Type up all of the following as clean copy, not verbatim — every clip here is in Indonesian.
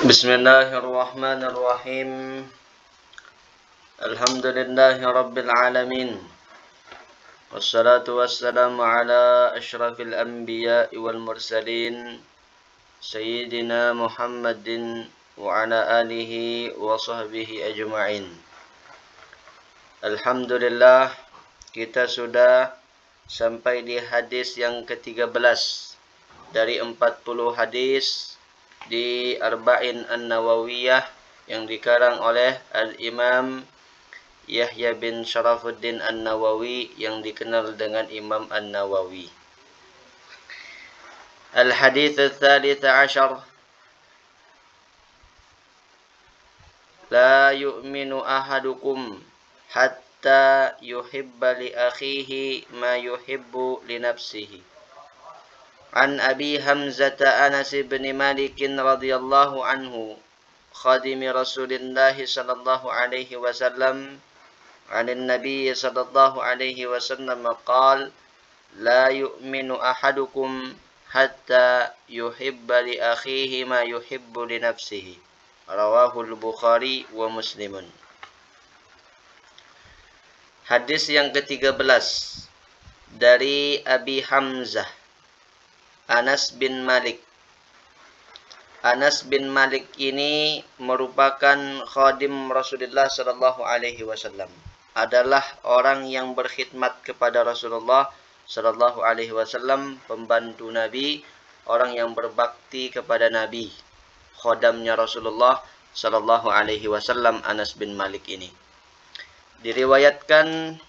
Bismillahirrahmanirrahim. Alhamdulillahi rabbil alamin. Wassalatu wassalamu ala asyrafil anbiya'i wal mursalin Sayyidina Muhammadin wa ala alihi wa sahbihi ajma'in. Alhamdulillah, kita sudah sampai di hadis yang ke-13 dari 40 hadis di Arba'in An-Nawawiyah yang dikarang oleh Al-Imam Yahya bin Sharafuddin An-Nawawi yang dikenal dengan Imam An-Nawawi. Al-Hadits Al-Thalith Ashar. La yu'minu ahadukum hatta yuhibba li akhihi ma yuhibbu li nafsihi. An Abi Hamzah Anas bin Malik radhiyallahu anhu khadimi Rasulillah sallallahu alaihi wasallam an Nabi sallallahu alaihi wasallam qala la yu'minu ahadukum hatta yuhibba li akhihi ma yuhibbu li nafsihi. Rawahul Bukhari wa Muslimun. Hadis yang ke-13 dari Abi Hamzah Anas bin Malik. Anas bin Malik ini merupakan khadim Rasulullah sallallahu alaihi wasallam. Adalah orang yang berkhidmat kepada Rasulullah sallallahu alaihi wasallam, pembantu Nabi, orang yang berbakti kepada Nabi. Khodamnya Rasulullah sallallahu alaihi wasallam Anas bin Malik ini. Diriwayatkan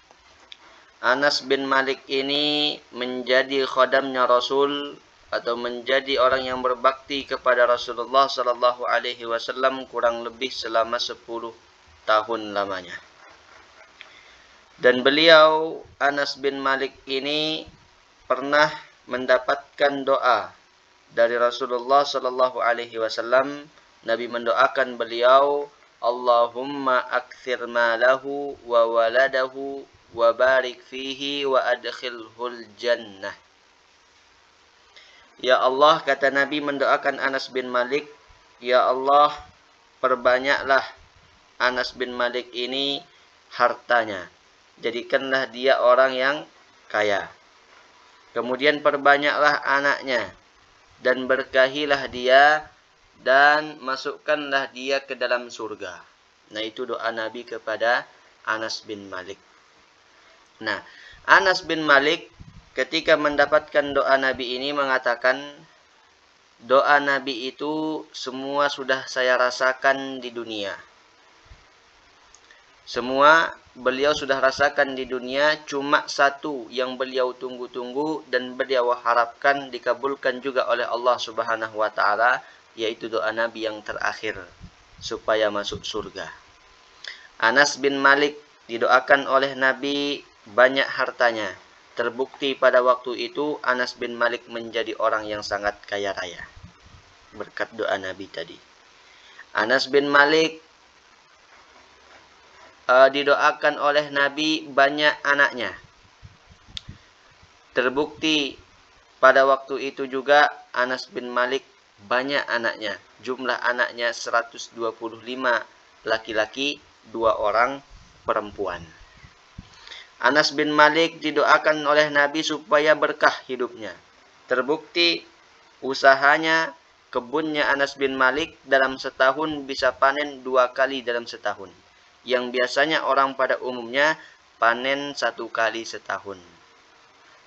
Anas bin Malik ini menjadi khodamnya Rasul atau menjadi orang yang berbakti kepada Rasulullah sallallahu alaihi wasallam kurang lebih selama 10 tahun lamanya. Dan beliau Anas bin Malik ini pernah mendapatkan doa dari Rasulullah sallallahu alaihi wasallam. Nabi mendoakan beliau, Allahumma akthir malahu wa waladahu wa barik fihi wa adkhilhul jannah. Ya Allah, kata Nabi mendoakan Anas bin Malik, ya Allah, perbanyaklah Anas bin Malik ini hartanya. Jadikanlah dia orang yang kaya. Kemudian perbanyaklah anaknya dan berkahilah dia dan masukkanlah dia ke dalam surga. Nah, itu doa Nabi kepada Anas bin Malik. Nah, Anas bin Malik ketika mendapatkan doa Nabi ini mengatakan, doa Nabi itu semua sudah saya rasakan di dunia. Semua beliau sudah rasakan di dunia, cuma satu yang beliau tunggu-tunggu dan beliau harapkan dikabulkan juga oleh Allah Subhanahu wa taala, yaitu doa Nabi yang terakhir supaya masuk surga. Anas bin Malik didoakan oleh Nabi banyak hartanya. Terbukti pada waktu itu Anas bin Malik menjadi orang yang sangat kaya raya berkat doa Nabi tadi. Anas bin Malik didoakan oleh Nabi banyak anaknya. Terbukti pada waktu itu juga Anas bin Malik banyak anaknya. Jumlah anaknya 125 laki-laki, 2 orang perempuan. Anas bin Malik didoakan oleh Nabi supaya berkah hidupnya. Terbukti usahanya, kebunnya Anas bin Malik dalam setahun bisa panen 2 kali dalam setahun. Yang biasanya orang pada umumnya panen 1 kali setahun.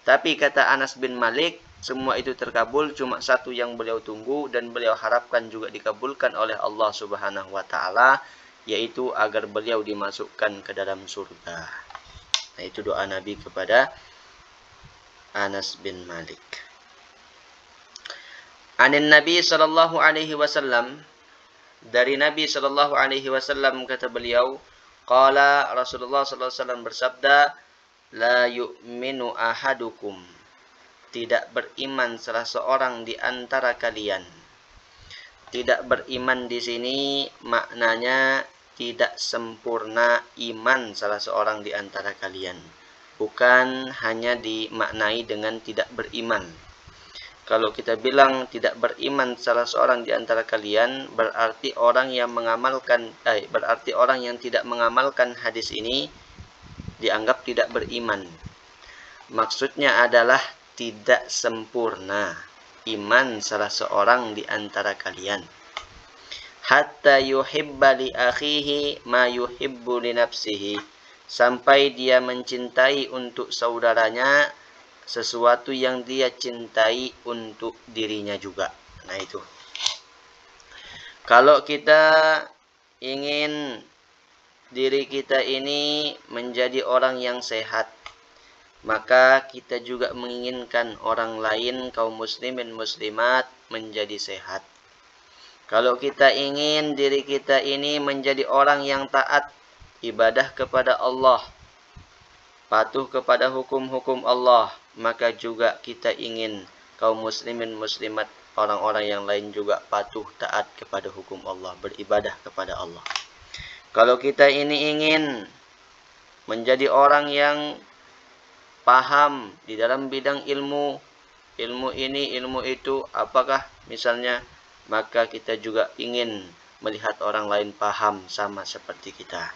Tapi kata Anas bin Malik, semua itu terkabul, cuma satu yang beliau tunggu dan beliau harapkan juga dikabulkan oleh Allah Subhanahu wa taala, yaitu agar beliau dimasukkan ke dalam surga. Nah, itu doa Nabi kepada Anas bin Malik. Anin Nabi sallallahu alaihi wasallam, dari Nabi sallallahu alaihi wasallam kata beliau, qala Rasulullah sallallahu alaihi wasallam bersabda, la yu'minu ahadukum, tidak beriman salah seorang di antara kalian. Tidak beriman di sini maknanya tidak sempurna iman salah seorang di antara kalian. Bukan hanya dimaknai dengan tidak beriman. Kalau kita bilang tidak beriman salah seorang di antara kalian, berarti orang yang tidak mengamalkan hadis ini dianggap tidak beriman. Maksudnya adalah tidak sempurna iman salah seorang di antara kalian. Hatta yuhibba li akhihi ma yuhibbu li nafsihi, sampai dia mencintai untuk saudaranya sesuatu yang dia cintai untuk dirinya juga. Nah itu. Kalau kita ingin diri kita ini menjadi orang yang sehat, maka kita juga menginginkan orang lain, kaum muslimin muslimat, menjadi sehat. Kalau kita ingin diri kita ini menjadi orang yang taat, ibadah kepada Allah, patuh kepada hukum-hukum Allah, maka juga kita ingin kaum muslimin muslimat, orang-orang yang lain juga patuh taat kepada hukum Allah, beribadah kepada Allah. Kalau kita ini ingin menjadi orang yang paham di dalam bidang ilmu ini, ilmu itu, apakah misalnya, maka kita juga ingin melihat orang lain paham sama seperti kita.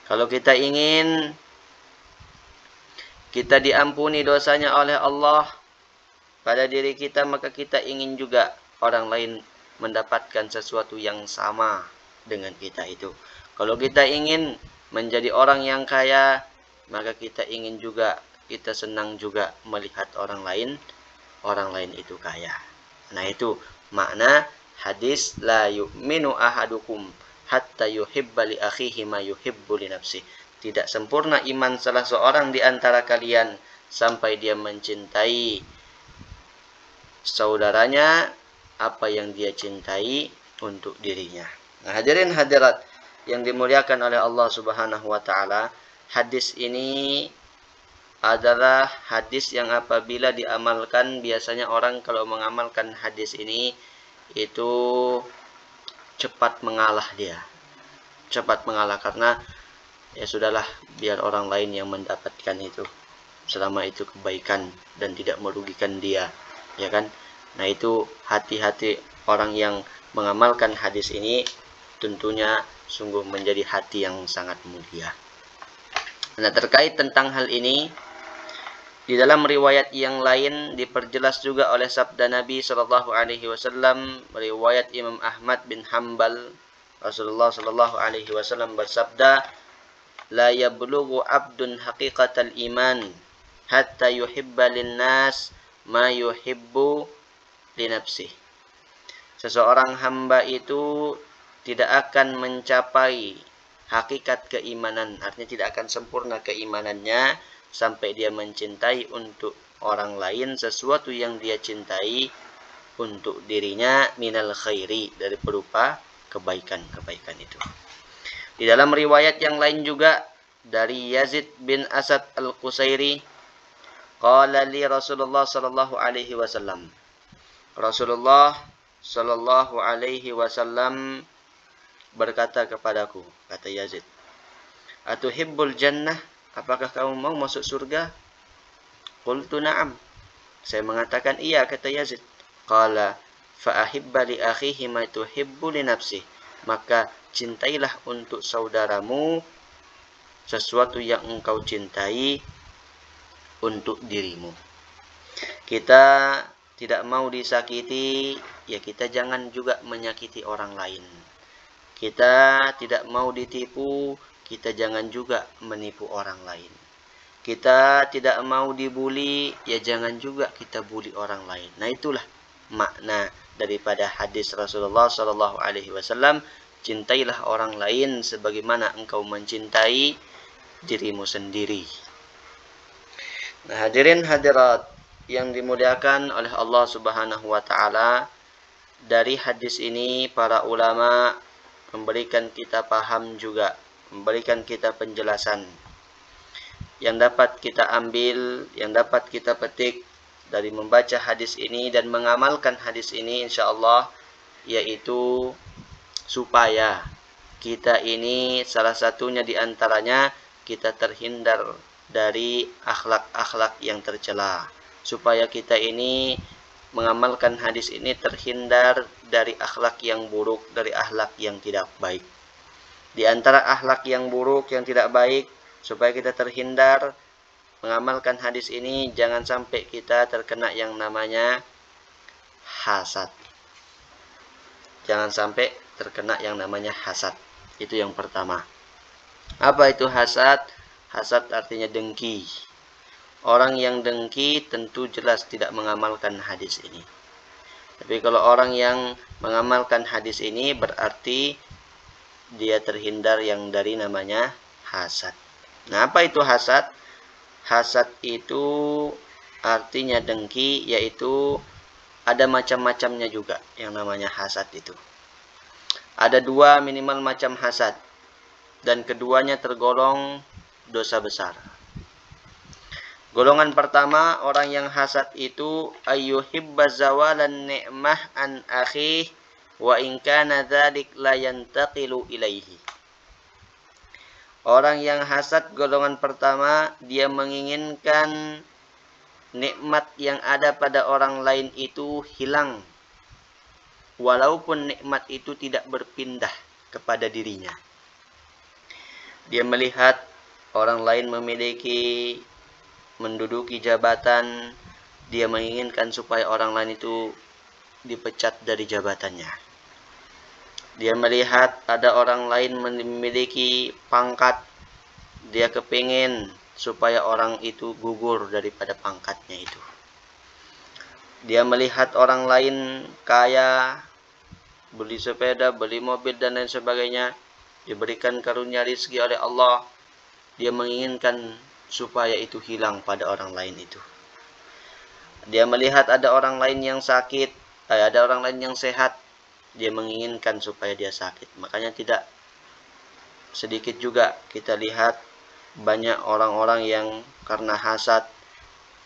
Kalau kita ingin kita diampuni dosanya oleh Allah pada diri kita, maka kita ingin juga orang lain mendapatkan sesuatu yang sama dengan kita itu. Kalau kita ingin menjadi orang yang kaya, maka kita ingin juga, kita senang juga melihat orang lain itu kaya. Nah itu makna hadis la yu'minu ahadukum hatta yuhibba li akhihi ma yuhibbu li nafsihi. Tidak sempurna iman salah seorang di antara kalian sampai dia mencintai saudaranya apa yang dia cintai untuk dirinya. Nah, hadirin hadirat yang dimuliakan oleh Allah Subhanahu wa taala, hadis ini adalah hadis yang apabila diamalkan, biasanya orang kalau mengamalkan hadis ini itu cepat mengalah dia. Cepat mengalah karena ya sudahlah, biar orang lain yang mendapatkan itu, selama itu kebaikan dan tidak merugikan dia, ya kan? Nah itu hati-hati orang yang mengamalkan hadis ini, tentunya sungguh menjadi hati yang sangat mulia. Nah terkait tentang hal ini, di dalam riwayat yang lain diperjelas juga oleh sabda Nabi Shallallahu Alaihi Wasallam, riwayat Imam Ahmad bin Hanbal, Rasulullah Shallallahu Alaihi Wasallam bersabda, la yablughu abdun haqiqatal iman hatta yuhibba linnas ma yuhibbu li nafsihi. Seseorang hamba itu tidak akan mencapai hakikat keimanan, artinya tidak akan sempurna keimanannya sampai dia mencintai untuk orang lain sesuatu yang dia cintai untuk dirinya minal khairi, dari berupa kebaikan-kebaikan itu. Di dalam riwayat yang lain juga dari Yazid bin Asad al-Qusairi, qala li Rasulullah sallallahu alaihi wasallam. Rasulullah sallallahu alaihi wasallam berkata kepadaku, kata Yazid, atuhibbul jannah, apakah kamu mau masuk surga? Qultu na'am, saya mengatakan iya, kata Yazid. Qala fa ahibba li akhihi ma tuhibbu li nafsihi, maka cintailah untuk saudaramu sesuatu yang engkau cintai untuk dirimu. Kita tidak mau disakiti, ya kita jangan juga menyakiti orang lain. Kita tidak mau ditipu, kita jangan juga menipu orang lain. Kita tidak mau dibuli, ya jangan juga kita bully orang lain. Nah itulah makna daripada hadis Rasulullah Sallallahu Alaihi Wasallam, cintailah orang lain sebagaimana engkau mencintai dirimu sendiri. Nah hadirin hadirat yang dimuliakan oleh Allah Subhanahu wa taala, dari hadis ini para ulama memberikan kita paham juga, memberikan kita penjelasan yang dapat kita ambil, yang dapat kita petik dari membaca hadis ini dan mengamalkan hadis ini insyaallah, yaitu supaya kita ini salah satunya di antaranya kita terhindar dari akhlak-akhlak yang tercela, supaya kita ini mengamalkan hadis ini terhindar dari akhlak yang buruk, dari akhlak yang tidak baik. Di antara akhlak yang buruk, yang tidak baik, supaya kita terhindar mengamalkan hadis ini, jangan sampai kita terkena yang namanya hasad. Jangan sampai terkena yang namanya hasad. Itu yang pertama. Apa itu hasad? Hasad artinya dengki. Orang yang dengki tentu jelas tidak mengamalkan hadis ini. Tapi kalau orang yang mengamalkan hadis ini berarti dia terhindar yang dari namanya hasad. Nah, apa itu hasad? Hasad itu artinya dengki, yaitu ada macam-macamnya juga yang namanya hasad itu. Ada dua minimal macam hasad, dan keduanya tergolong dosa besar. Golongan pertama, orang yang hasad itu ayyuhibba zawalan ni'mah an akhih wa in kana dzalik la yantaqilu ilaihi. Orang yang hasad golongan pertama, dia menginginkan nikmat yang ada pada orang lain itu hilang, walaupun nikmat itu tidak berpindah kepada dirinya. Dia melihat orang lain menduduki jabatan, dia menginginkan supaya orang lain itu dipecat dari jabatannya. Dia melihat ada orang lain memiliki pangkat, dia kepingin supaya orang itu gugur daripada pangkatnya itu. Dia melihat orang lain kaya, beli sepeda, beli mobil dan lain sebagainya, diberikan karunia rezeki oleh Allah, dia menginginkan supaya itu hilang pada orang lain itu. Dia melihat ada orang lain yang sakit, ada orang lain yang sehat, dia menginginkan supaya dia sakit. Makanya tidak sedikit juga kita lihat banyak orang-orang yang karena hasad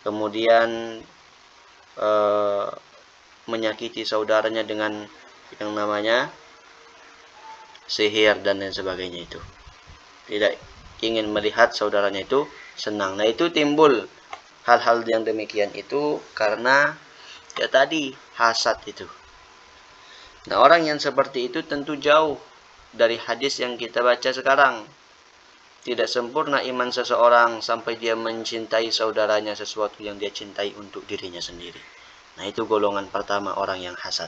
kemudian menyakiti saudaranya dengan yang namanya sihir dan lain sebagainya itu. Tidak ingin melihat saudaranya itu senang. Nah, itu timbul hal-hal yang demikian itu karena ya tadi hasad itu. Nah, orang yang seperti itu tentu jauh dari hadis yang kita baca sekarang. Tidak sempurna iman seseorang sampai dia mencintai saudaranya sesuatu yang dia cintai untuk dirinya sendiri. Nah, itu golongan pertama orang yang hasad.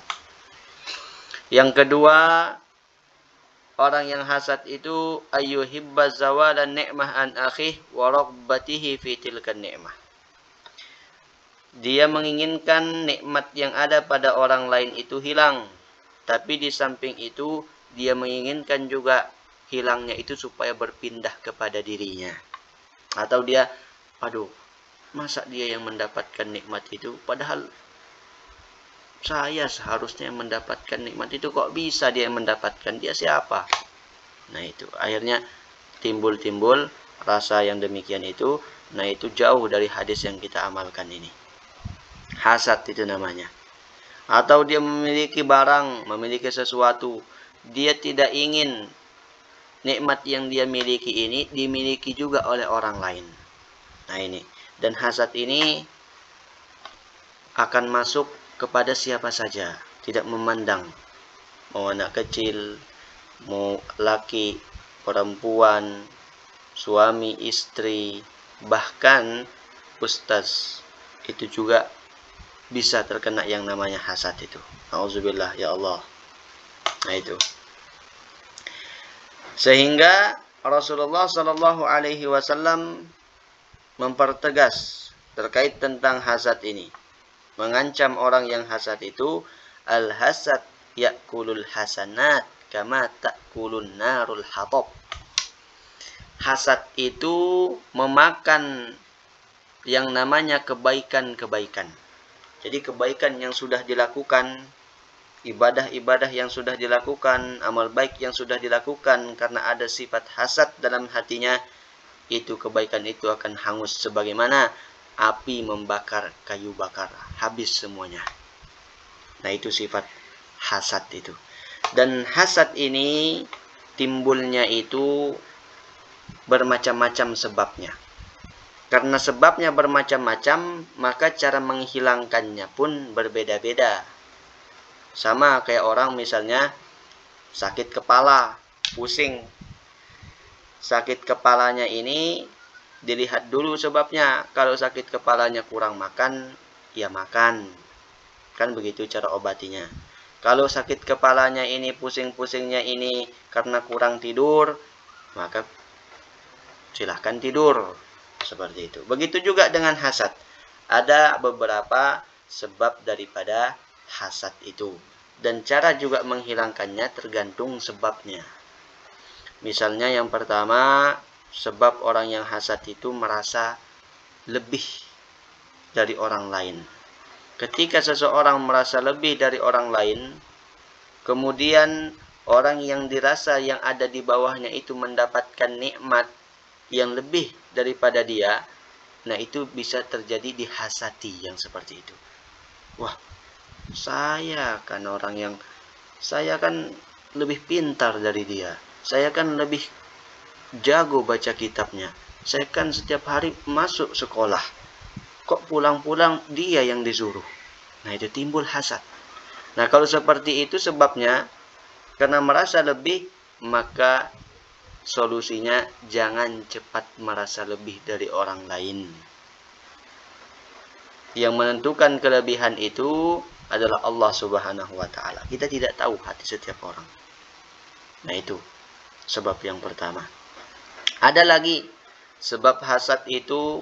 Yang kedua, orang yang hasad itu ayyuhibba zawalan ni'mah an akhih wa raghbatihi fi tilkan ni'mah. Dia menginginkan nikmat yang ada pada orang lain itu hilang, tapi di samping itu dia menginginkan juga hilangnya itu supaya berpindah kepada dirinya. Atau dia, aduh, masa dia yang mendapatkan nikmat itu, padahal saya seharusnya yang mendapatkan nikmat itu, kok bisa dia yang mendapatkan, dia siapa? Nah, itu akhirnya timbul rasa yang demikian itu. Nah, itu jauh dari hadis yang kita amalkan ini. Hasad itu namanya. Atau dia memiliki barang, memiliki sesuatu, dia tidak ingin nikmat yang dia miliki ini dimiliki juga oleh orang lain. Nah, ini. Dan hasad ini akan masuk kepada siapa saja, tidak memandang mau anak kecil, mau laki, perempuan, suami, istri, bahkan ustaz itu juga bisa terkena yang namanya hasad itu. Auzubillah, ya Allah. Nah, itu. Sehingga Rasulullah Shallallahu Alaihi Wasallam mempertegas terkait tentang hasad ini, mengancam orang yang hasad itu, al-hasad ya'kulul hasanat kama ta'kulun narul hatab. Hasad itu memakan yang namanya kebaikan-kebaikan. Jadi kebaikan yang sudah dilakukan, ibadah-ibadah yang sudah dilakukan, amal baik yang sudah dilakukan, karena ada sifat hasad dalam hatinya, itu kebaikan itu akan hangus sebagaimana api membakar kayu bakar, habis semuanya. Nah, itu sifat hasad itu. Dan hasad ini timbulnya itu bermacam-macam sebabnya. Karena sebabnya bermacam-macam, maka cara menghilangkannya pun berbeda-beda. Sama kayak orang misalnya sakit kepala, pusing. Sakit kepalanya ini dilihat dulu sebabnya. Kalau sakit kepalanya kurang makan, ya makan. Kan begitu cara obatinya. Kalau sakit kepalanya ini, pusing-pusingnya ini karena kurang tidur, maka silahkan tidur. Seperti itu. Begitu juga dengan hasad. Ada beberapa sebab daripada hasad itu. Dan cara juga menghilangkannya tergantung sebabnya. Misalnya yang pertama, sebab orang yang hasad itu merasa lebih dari orang lain. Ketika seseorang merasa lebih dari orang lain, kemudian orang yang dirasa yang ada di bawahnya itu mendapatkan nikmat yang lebih daripada dia, nah itu bisa terjadi dihasati yang seperti itu. Wah, saya kan lebih pintar dari dia. Saya kan lebih jago baca kitabnya. Saya kan setiap hari masuk sekolah. Kok pulang-pulang dia yang disuruh? Nah, itu timbul hasad. Nah, kalau seperti itu sebabnya, karena merasa lebih, maka solusinya jangan cepat merasa lebih dari orang lain. Yang menentukan kelebihan itu adalah Allah Subhanahu wa Ta'ala. Kita tidak tahu hati setiap orang. Nah, itu sebab yang pertama. Ada lagi sebab hasad itu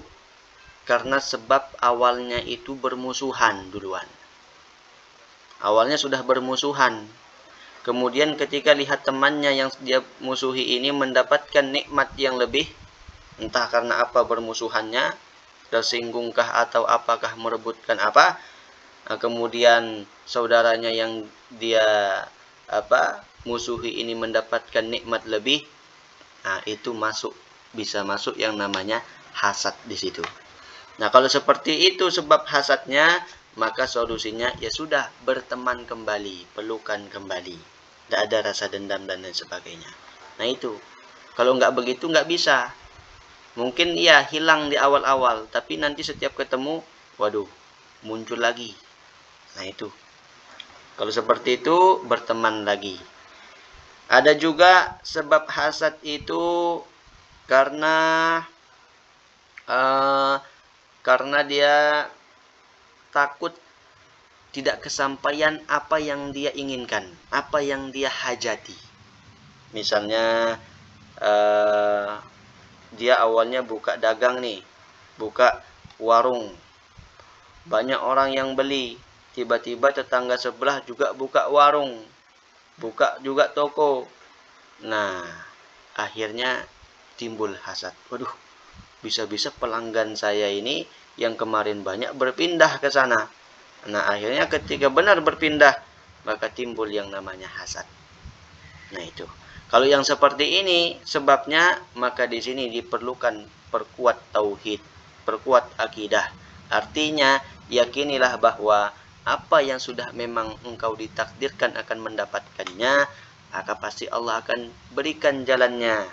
karena sebab awalnya itu bermusuhan duluan. Awalnya sudah bermusuhan. Kemudian ketika lihat temannya yang dia musuhi ini mendapatkan nikmat yang lebih, entah karena apa bermusuhannya, tersinggungkah atau apakah merebutkan apa, kemudian saudaranya yang dia musuhi ini mendapatkan nikmat lebih, nah itu bisa masuk yang namanya hasad di situ. Nah, kalau seperti itu sebab hasadnya, maka solusinya ya sudah, berteman kembali, pelukan kembali. Tidak ada rasa dendam dan lain sebagainya. Nah itu, kalau nggak begitu nggak bisa. Mungkin ya hilang di awal-awal, tapi nanti setiap ketemu, waduh, muncul lagi. Nah itu, kalau seperti itu berteman lagi. Ada juga sebab hasad itu karena dia takut tidak kesampaian apa yang dia inginkan, apa yang dia hajati. Misalnya dia awalnya buka dagang nih, buka warung, banyak orang yang beli, tiba-tiba tetangga sebelah juga buka warung, buka juga toko. Nah, akhirnya timbul hasad. Waduh, bisa-bisa pelanggan saya ini yang kemarin banyak berpindah ke sana. Nah, akhirnya ketika benar berpindah, maka timbul yang namanya hasad. Nah, itu. Kalau yang seperti ini sebabnya, maka di sini diperlukan perkuat tauhid, perkuat akidah. Artinya, yakinilah bahwa apa yang sudah memang engkau ditakdirkan akan mendapatkannya, maka pasti Allah akan berikan jalannya.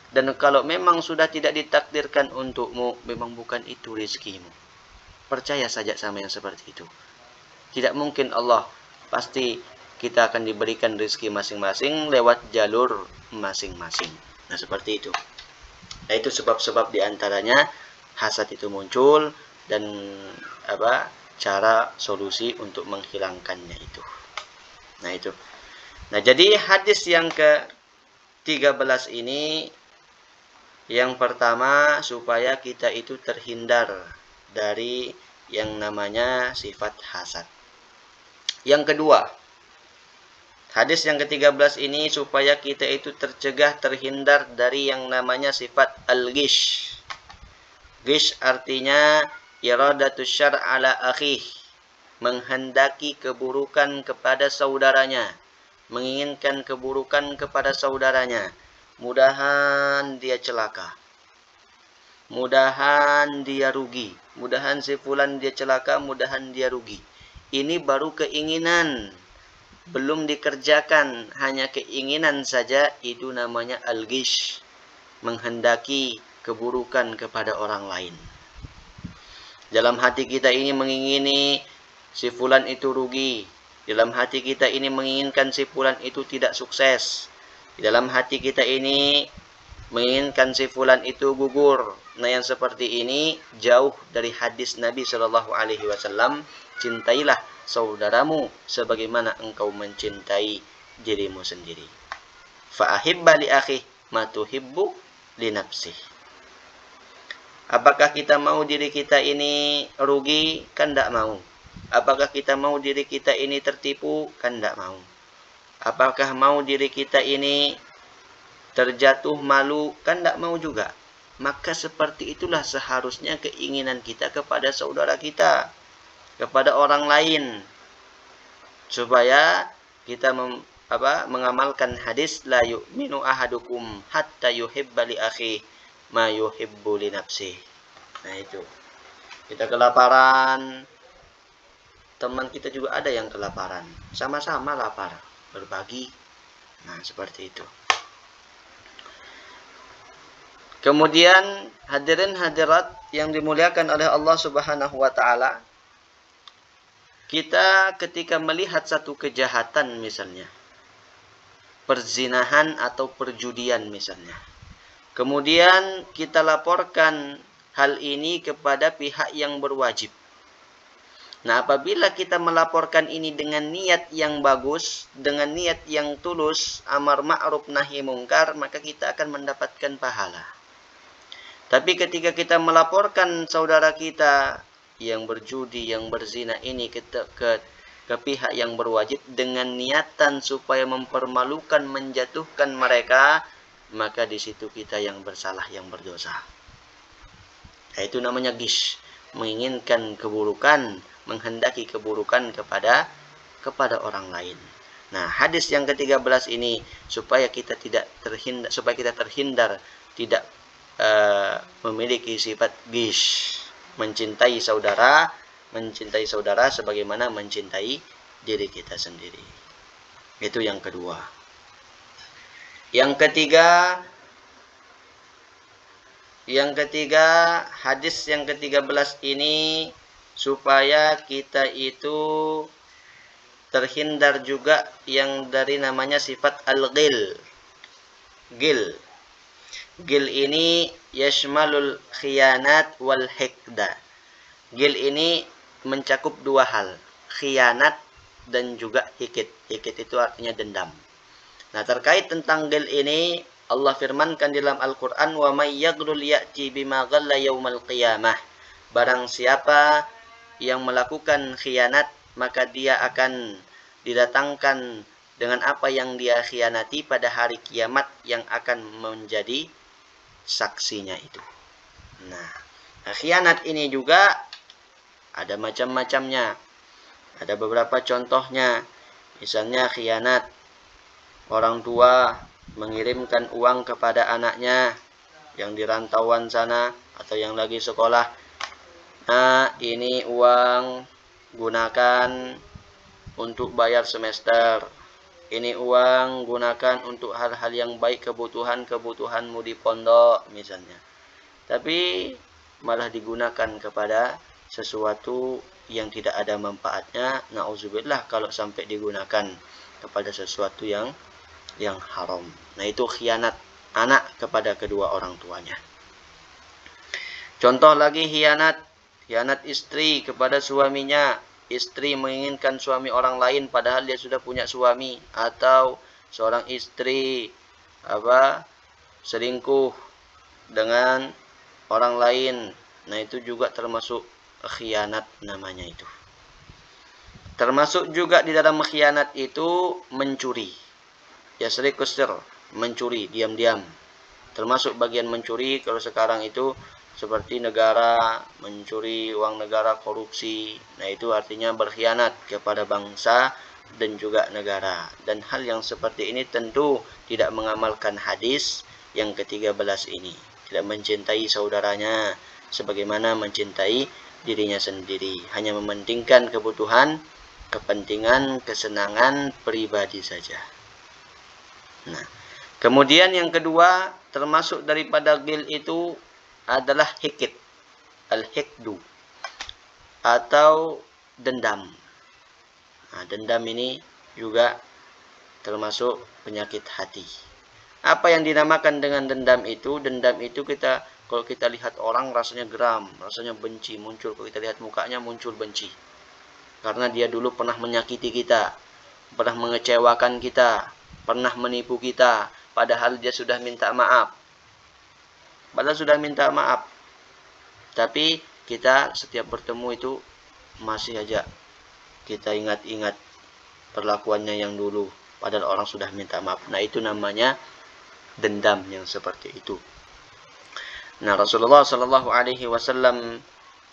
Dan kalau memang sudah tidak ditakdirkan untukmu, memang bukan itu rezekimu. Percaya saja sama yang seperti itu. Tidak mungkin Allah, pasti kita akan diberikan rezeki masing-masing lewat jalur masing-masing. Nah, seperti itu. Nah, itu sebab-sebab diantaranya hasad itu muncul dan cara solusi untuk menghilangkannya itu. Nah, itu. Nah, jadi hadis yang ke-13 ini, yang pertama supaya kita itu terhindar dari yang namanya sifat hasad. Yang kedua, hadis yang ke-13 ini supaya kita itu terhindar dari yang namanya sifat al-ghish. Ghish artinya iradatus syar' ala akhih, menghendaki keburukan kepada saudaranya, menginginkan keburukan kepada saudaranya. Mudahan dia celaka, mudahan dia rugi, mudahan si fulan dia celaka, mudahan dia rugi. Ini baru keinginan, belum dikerjakan, hanya keinginan saja, itu namanya al-ghish, menghendaki keburukan kepada orang lain. Dalam hati kita ini mengingini si fulan itu rugi. Dalam hati kita ini menginginkan si fulan itu tidak sukses. Dalam hati kita ini menginginkan si fulan itu gugur. Nah, yang seperti ini jauh dari hadis Nabi Shallallahu Alaihi Wasallam. Cintailah saudaramu sebagaimana engkau mencintai dirimu sendiri. Fa'ahibba li akhih ma tuhibbu li nafsih. Apakah kita mau diri kita ini rugi? Kan tidak mau. Apakah kita mau diri kita ini tertipu? Kan tidak mau. Apakah mau diri kita ini terjatuh malu? Kan tidak mau juga. Maka seperti itulah seharusnya keinginan kita kepada saudara kita, kepada orang lain, supaya kita mengamalkan hadis la yu'minu ahadukum hatta yuhibba li akhihi ma yuhibbu li nafsihi. Nah, itu. Kita kelaparan, teman kita juga ada yang kelaparan. Sama-sama lapar, berbagi. Nah, seperti itu. Kemudian hadirin hadirat yang dimuliakan oleh Allah Subhanahu wa taala, kita ketika melihat satu kejahatan misalnya, perzinahan atau perjudian misalnya, kemudian kita laporkan hal ini kepada pihak yang berwajib. Nah, apabila kita melaporkan ini dengan niat yang bagus, dengan niat yang tulus, amar ma'ruf nahi mungkar, maka kita akan mendapatkan pahala. Tapi ketika kita melaporkan saudara kita yang berjudi, yang berzina ini ke pihak yang berwajib dengan niatan supaya mempermalukan, menjatuhkan mereka, maka di situ kita yang bersalah, yang berdosa. Nah, itu namanya gish, menginginkan keburukan, menghendaki keburukan kepada orang lain. Nah, hadis yang ke-13 ini supaya kita terhindar tidak memiliki sifat gish, mencintai saudara sebagaimana mencintai diri kita sendiri. Itu yang kedua. Yang ketiga, hadis yang ke-13 ini supaya kita itu terhindar juga yang dari namanya sifat al-ghil. Ghil ini yashmalul khiyanat wal hikda. Ghil ini mencakup dua hal, khianat dan juga hikid. Hikid itu artinya dendam. Nah, terkait tentang ghil ini, Allah firmankan dalam Al-Quran, wa may yaghlul ya'ti bima ghalla yaumal qiyamah. Barang siapa yang melakukan khianat, maka dia akan didatangkan dengan apa yang dia khianati pada hari kiamat yang akan menjadi saksinya itu. Nah, khianat ini juga ada macam-macamnya. Ada beberapa contohnya. Misalnya khianat orang tua mengirimkan uang kepada anaknya yang di rantauan sana atau yang lagi sekolah. Nah, ini uang gunakan untuk bayar semester. Ini uang gunakan untuk hal-hal yang baik, kebutuhanmu di pondok misalnya. Tapi malah digunakan kepada sesuatu yang tidak ada manfaatnya. Nauzubillah kalau sampai digunakan kepada sesuatu yang haram. Nah, itu khianat anak kepada kedua orang tuanya. Contoh lagi khianat istri kepada suaminya. Istri menginginkan suami orang lain padahal dia sudah punya suami, atau seorang istri selingkuh dengan orang lain. Nah, itu juga termasuk khianat namanya itu. Termasuk juga di dalam khianat itu mencuri. Yasriqus-sir, mencuri diam-diam. Termasuk bagian mencuri kalau sekarang itu seperti negara mencuri uang negara, korupsi. Nah, itu artinya berkhianat kepada bangsa dan juga negara. Dan hal yang seperti ini tentu tidak mengamalkan hadis yang ke-13 ini. Tidak mencintai saudaranya sebagaimana mencintai dirinya sendiri. Hanya mementingkan kebutuhan, kepentingan, kesenangan pribadi saja. Nah, kemudian yang kedua, termasuk daripada ghil itu adalah hikid, al-hikdu, atau dendam. Nah, dendam ini juga termasuk penyakit hati. Apa yang dinamakan dengan dendam itu? Dendam itu kalau kita lihat orang rasanya geram, rasanya benci muncul. Kalau kita lihat mukanya muncul benci. Karena dia dulu pernah menyakiti kita, pernah mengecewakan kita, pernah menipu kita, padahal dia sudah minta maaf. Tapi kita setiap bertemu itu masih aja kita ingat-ingat perlakuannya yang dulu, padahal orang sudah minta maaf. Nah, itu namanya dendam yang seperti itu. Nah, Rasulullah Shallallahu Alaihi Wasallam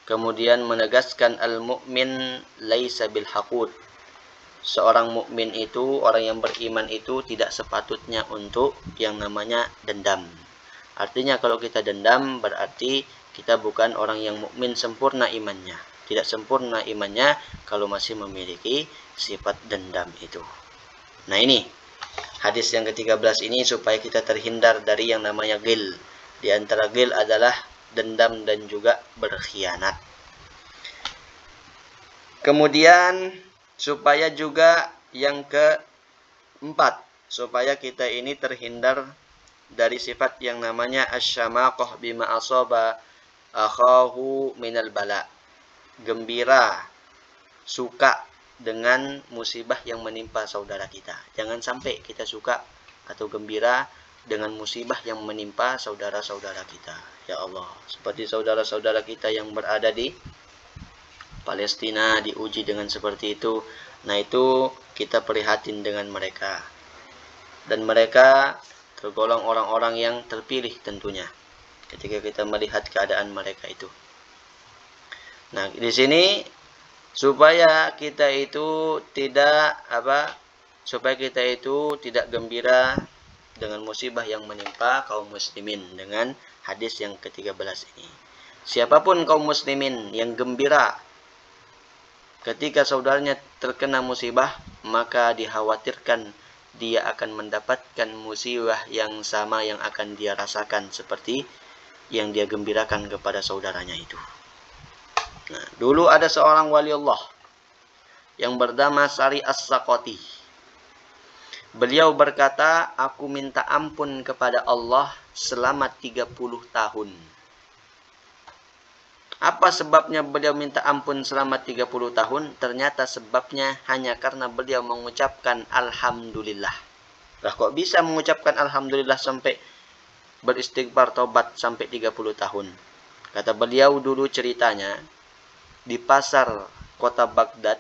kemudian menegaskan al-mu'min laisa bil haqud. Seorang mukmin itu, orang yang beriman itu tidak sepatutnya untuk yang namanya dendam. Artinya kalau kita dendam berarti kita bukan orang yang mukmin sempurna imannya. Tidak sempurna imannya kalau masih memiliki sifat dendam itu. Nah, ini hadis yang ke-13 ini supaya kita terhindar dari yang namanya ghil. Di antara ghil adalah dendam dan juga berkhianat. Kemudian supaya juga yang keempat, supaya kita ini terhindar dari sifat yang namanya asyamaqah bima asaba akhahu minal bala. Gembira, suka dengan musibah yang menimpa saudara kita. Jangan sampai kita suka atau gembira dengan musibah yang menimpa saudara-saudara kita. Ya Allah, seperti saudara-saudara kita yang berada di Palestina diuji dengan seperti itu. Nah, itu kita prihatin dengan mereka. Dan mereka tergolong orang-orang yang terpilih tentunya ketika kita melihat keadaan mereka itu. Nah, di sini supaya kita itu tidak gembira dengan musibah yang menimpa kaum muslimin dengan hadis yang ke-13 ini. Siapapun kaum muslimin yang gembira ketika saudaranya terkena musibah, maka dikhawatirkan dia akan mendapatkan musibah yang sama yang akan dia rasakan seperti yang dia gembirakan kepada saudaranya itu. Nah, dulu ada seorang wali Allah yang bernama Sari As-Saqati. Beliau berkata, aku minta ampun kepada Allah selama 30 tahun. Apa sebabnya beliau minta ampun selama 30 tahun? Ternyata sebabnya hanya karena beliau mengucapkan Alhamdulillah. Lah, kok bisa mengucapkan Alhamdulillah sampai beristighfar taubat sampai 30 tahun? Kata beliau, dulu ceritanya di pasar kota Baghdad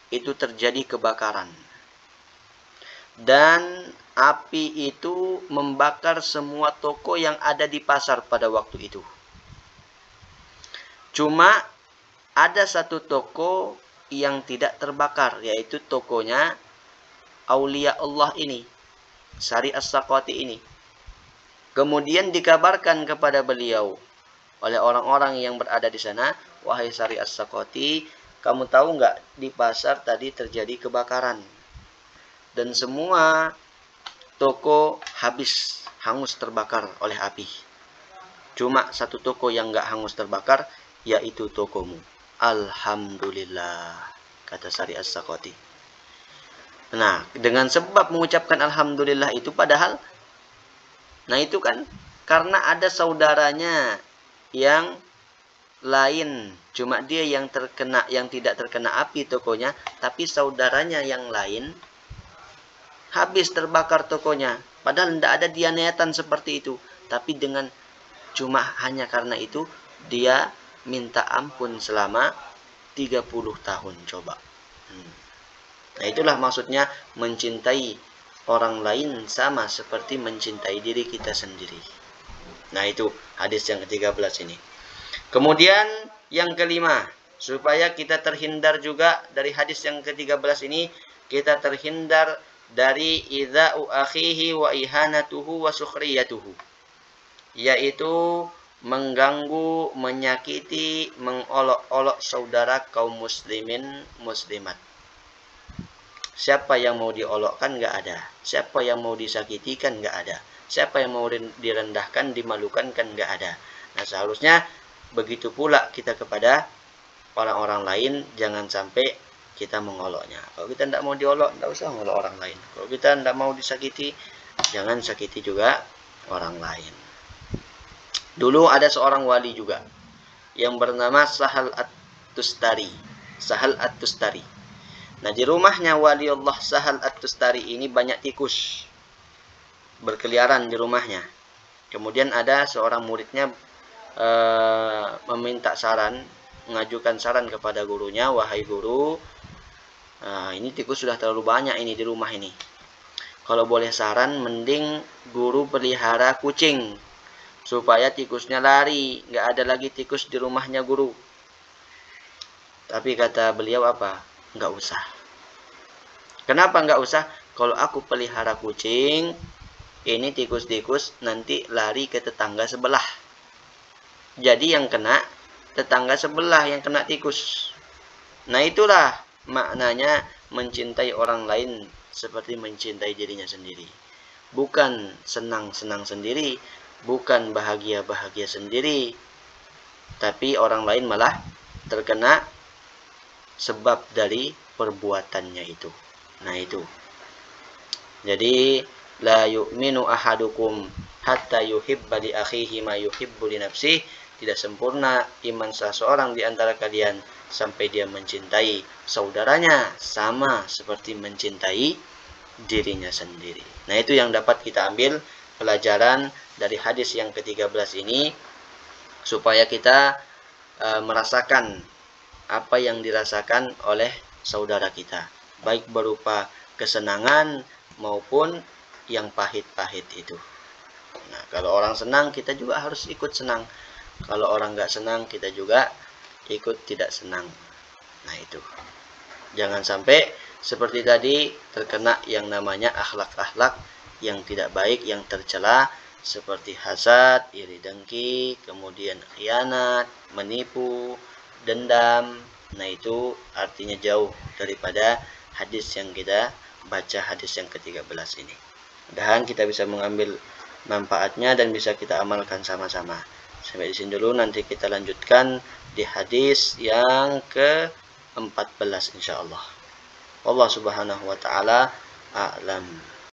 itu terjadi kebakaran. Dan api itu membakar semua toko yang ada di pasar pada waktu itu. Cuma ada satu toko yang tidak terbakar, yaitu tokonya Aulia Allah ini, Sari As-Saqati ini. Kemudian dikabarkan kepada beliau oleh orang-orang yang berada di sana, wahai Sari As-Saqati, kamu tahu nggak di pasar tadi terjadi kebakaran dan semua toko hangus terbakar oleh api. Cuma satu toko yang nggak hangus terbakar, yaitu tokomu. Alhamdulillah, kata Sari As-Saqati. Nah, dengan sebab mengucapkan Alhamdulillah itu padahal, nah itu kan karena ada saudaranya yang lain, cuma dia yang tidak terkena api tokonya, tapi saudaranya yang lain habis terbakar tokonya. Padahal tidak ada dia niatan seperti itu, tapi cuma hanya karena itu dia minta ampun selama 30 tahun coba. Nah, itulah maksudnya mencintai orang lain sama seperti mencintai diri kita sendiri. Nah, itu hadis yang ke-13 ini. Kemudian yang kelima, supaya kita terhindar juga dari hadis yang ke-13 ini, kita terhindar dari idza'u akhihi wa ihanatuhu wa sukhriyatuhu, yaitu mengganggu, menyakiti, mengolok-olok saudara kaum muslimin muslimat. Siapa yang mau diolokkan? Nggak ada. Siapa yang mau disakiti kan nggak ada. Siapa yang mau direndahkan, dimalukan kan nggak ada. Nah, seharusnya begitu pula kita kepada orang-orang lain, jangan sampai kita mengoloknya. Kalau kita tidak mau diolok, tidak usah mengolok orang lain. Kalau kita tidak mau disakiti, jangan sakiti juga orang lain. Dulu ada seorang wali juga yang bernama Sahal At-Tustari. Sahal At-Tustari. Nah, di rumahnya wali Allah Sahal At-Tustari ini banyak tikus berkeliaran di rumahnya. Kemudian ada seorang muridnya meminta saran, mengajukan saran kepada gurunya, wahai guru, ini tikus sudah terlalu banyak ini di rumah ini. Kalau boleh saran, mending guru pelihara kucing supaya tikusnya lari, nggak ada lagi tikus di rumahnya guru. Tapi kata beliau apa? Nggak usah. Kenapa nggak usah? Kalau aku pelihara kucing, ini tikus-tikus nanti lari ke tetangga sebelah. Jadi yang kena tetangga sebelah, yang kena tikus. Nah, itulah maknanya mencintai orang lain seperti mencintai dirinya sendiri. Bukan senang-senang sendiri, bukan bahagia-bahagia sendiri, tapi orang lain malah terkena sebab dari perbuatannya itu. Nah, itu. Jadi la yu'minu ahadukum hatta yuhibba li akhihi ma yuhibbu li nafsihi. Tidak sempurna iman seseorang di antara kalian sampai dia mencintai saudaranya sama seperti mencintai dirinya sendiri. Nah, itu yang dapat kita ambil pelajaran dari hadis yang ke-13 ini, supaya kita merasakan apa yang dirasakan oleh saudara kita, baik berupa kesenangan maupun yang pahit-pahit itu. Nah, kalau orang senang, kita juga harus ikut senang. Kalau orang nggak senang, kita juga ikut tidak senang. Nah, itu. Jangan sampai seperti tadi terkena yang namanya akhlak-akhlak yang tidak baik, yang tercela, seperti hasad, iri dengki, kemudian khianat, menipu, dendam. Nah, itu artinya jauh daripada hadis yang kita baca, hadis yang ke-13 ini. Mudah-mudahan kita bisa mengambil manfaatnya dan bisa kita amalkan sama-sama. Sampai di sini dulu, nanti kita lanjutkan di hadis yang ke-14 insyaallah. Allah Subhanahu wa taala a'lam.